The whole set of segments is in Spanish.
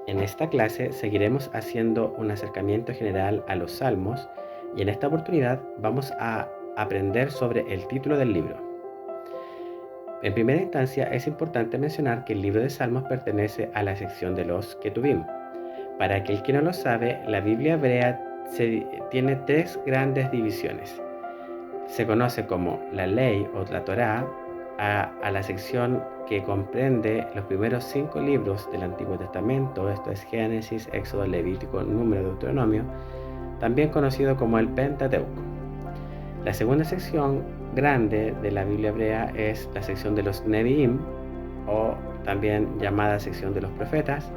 En esta clase seguiremos haciendo un acercamiento general a los salmos y en esta oportunidad vamos a aprender sobre el título del libro. En primera instancia es importante mencionar que el libro de Salmos pertenece a la sección de los Ketuvim. Para aquel que no lo sabe, la Biblia hebrea tiene tres grandes divisiones. Se conoce como la ley o la Torá a la sección que comprende los primeros 5 libros del Antiguo Testamento, esto es Génesis, Éxodo, Levítico, Número, Deuteronomio, también conocido como el Pentateuco. La segunda sección grande de la Biblia hebrea es la sección de los Nevi'im, o también llamada sección de los profetas,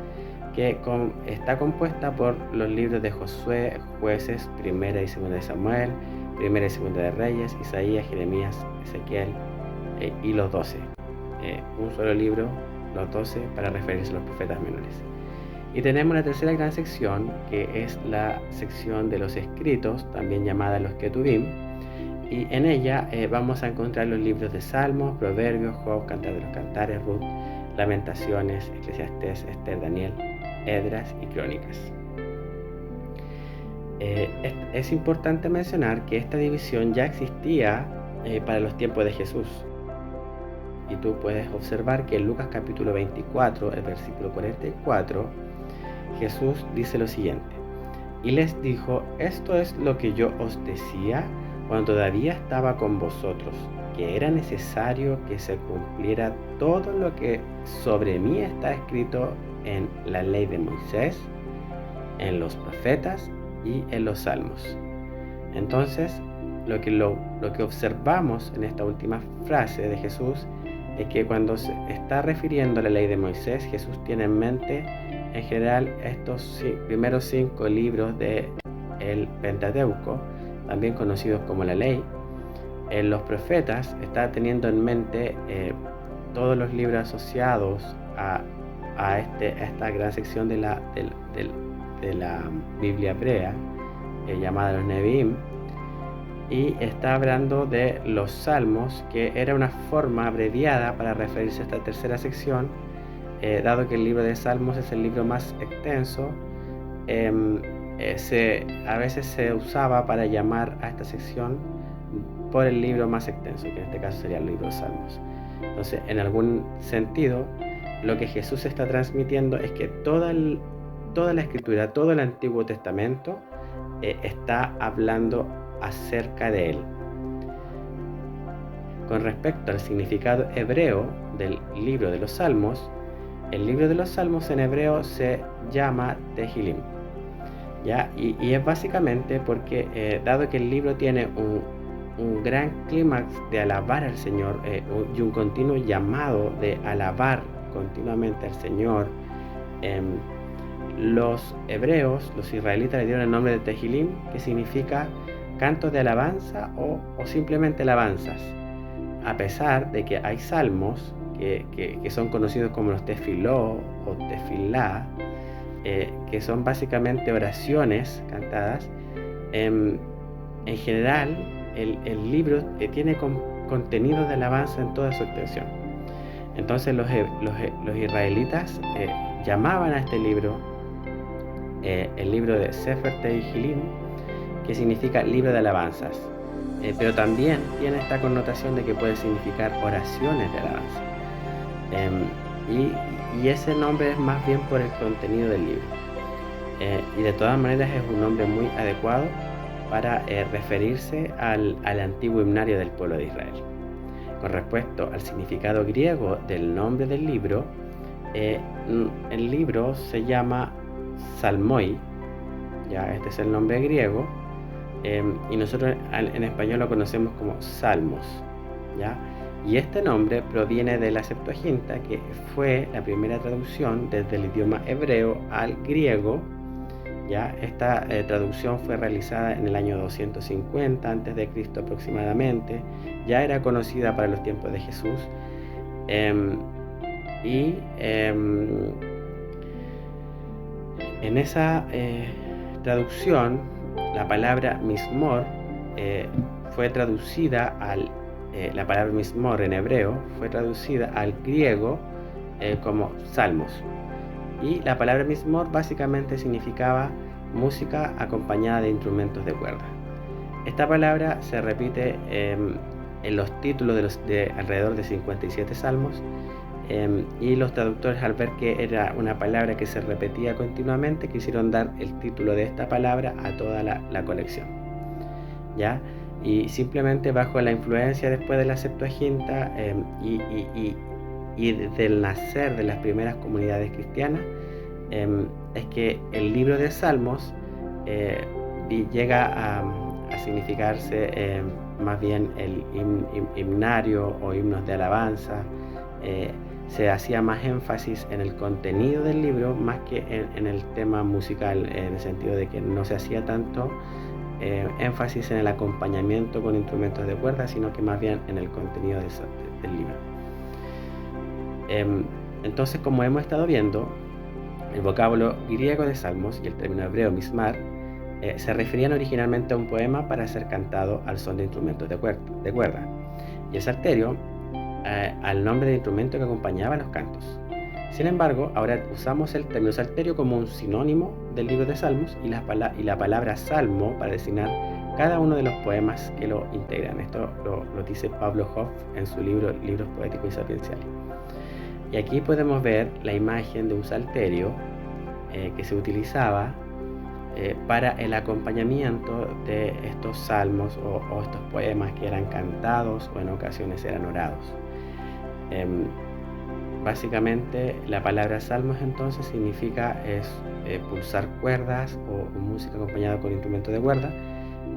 que está compuesta por los libros de Josué, Jueces, Primera y Segunda de Samuel, Primera y Segunda de Reyes, Isaías, Jeremías, Ezequiel y los 12. Un solo libro, los 12, para referirse a los profetas menores. Y tenemos la tercera gran sección, que es la sección de los escritos, también llamada los Ketuvim, y en ella vamos a encontrar los libros de Salmos, Proverbios, Job, Cantar de los Cantares, Ruth, Lamentaciones, Eclesiastés, Esther, Daniel, Esdras y Crónicas. Es importante mencionar que esta división ya existía para los tiempos de Jesús. Y tú puedes observar que en Lucas capítulo 24, el versículo 44, Jesús dice lo siguiente: y les dijo: esto es lo que yo os decía cuando todavía estaba con vosotros, que era necesario que se cumpliera todo lo que sobre mí está escrito en la ley de Moisés, en los profetas y en los salmos. Entonces, lo que observamos en esta última frase de Jesús es que cuando se está refiriendo a la ley de Moisés, Jesús tiene en mente en general estos primeros 5 libros del Pentateuco, también conocidos como la ley. En los profetas está teniendo en mente todos los libros asociados a esta gran sección de la Biblia hebrea, llamada los Nevi'im, y está hablando de los salmos, que era una forma abreviada para referirse a esta tercera sección, dado que el libro de Salmos es el libro más extenso. A veces se usaba para llamar a esta sección por el libro más extenso, que en este caso sería el libro de Salmos. Entonces, en algún sentido, lo que Jesús está transmitiendo es que toda la escritura, todo el Antiguo Testamento está hablando acerca de él. Con respecto al significado hebreo del libro de los Salmos, el libro de los Salmos en hebreo se llama Tehilim, ¿ya? Y es básicamente porque, dado que el libro tiene un gran clímax de alabar al Señor y un continuo llamado de alabar continuamente al Señor, los hebreos, los israelitas, le dieron el nombre de Tehilim, que significa cantos de alabanza o simplemente alabanzas, a pesar de que hay salmos que son conocidos como los tefiló o tefilá, que son básicamente oraciones cantadas. En general, el libro tiene contenido de alabanza en toda su extensión. Entonces los israelitas llamaban a este libro el libro de Sefer Tehilim, que significa libro de alabanzas, pero también tiene esta connotación de que puede significar oraciones de alabanza, y ese nombre es más bien por el contenido del libro, y de todas maneras es un nombre muy adecuado para referirse al antiguo himnario del pueblo de Israel. Con respecto al significado griego del nombre del libro, el libro se llama Salmoi, ya este es el nombre griego, y nosotros en español lo conocemos como Salmos, ¿ya? Y este nombre proviene de la Septuaginta, que fue la primera traducción desde el idioma hebreo al griego, ¿ya? Esta traducción fue realizada en el año 250 a.C. aproximadamente. Ya era conocida para los tiempos de Jesús, en esa traducción, la palabra mismor fue traducida la palabra mismor en hebreo fue traducida al griego como salmos. Y la palabra Mizmor básicamente significaba música acompañada de instrumentos de cuerda. Esta palabra se repite en los títulos de alrededor de 57 salmos, y los traductores, al ver que era una palabra que se repetía continuamente, quisieron dar el título de esta palabra a toda la colección, ¿ya? Y simplemente bajo la influencia después de la Septuaginta, y del nacer de las primeras comunidades cristianas, es que el libro de Salmos llega a significarse más bien el himnario o himnos de alabanza. Se hacía más énfasis en el contenido del libro más que en el tema musical, en el sentido de que no se hacía tanto énfasis en el acompañamiento con instrumentos de cuerda, sino que más bien en el contenido del libro. Entonces, como hemos estado viendo, el vocablo griego de Salmos y el término hebreo Mizmar se referían originalmente a un poema para ser cantado al son de instrumentos de cuerda, y el salterio al nombre de instrumento que acompañaba los cantos. Sin embargo, ahora usamos el término salterio como un sinónimo del libro de Salmos y la palabra salmo para designar cada uno de los poemas que lo integran. Esto lo dice Pablo Hoff en su libro Libros Poéticos y Sapienciales. Y aquí podemos ver la imagen de un salterio que se utilizaba para el acompañamiento de estos salmos o estos poemas que eran cantados o en ocasiones eran orados. Básicamente la palabra salmos entonces significa pulsar cuerdas o música acompañada con instrumentos de cuerda,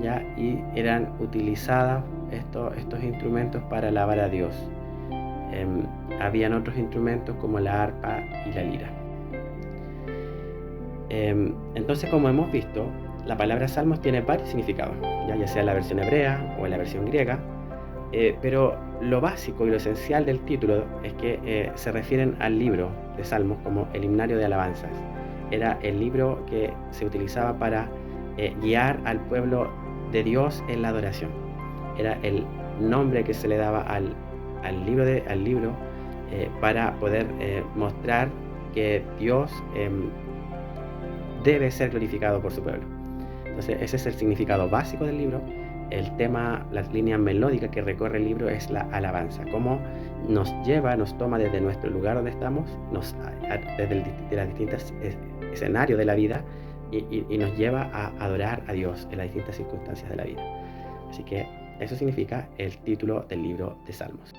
¿ya? Y eran utilizados estos instrumentos para alabar a Dios. Habían otros instrumentos como la arpa y la lira. Entonces, como hemos visto, la palabra salmos tiene varios significados, ya sea en la versión hebrea o en la versión griega, pero lo básico y lo esencial del título es que se refieren al libro de Salmos como el himnario de alabanzas. Era el libro que se utilizaba para guiar al pueblo de Dios en la adoración. Era el nombre que se le daba al libro para poder mostrar que Dios debe ser glorificado por su pueblo. Entonces ese es el significado básico del libro. El tema, las líneas melódicas que recorre el libro es la alabanza, cómo nos toma desde nuestro lugar donde estamos, desde los distintos escenarios de la vida y nos lleva a adorar a Dios en las distintas circunstancias de la vida. Así que eso significa el título del libro de Salmos.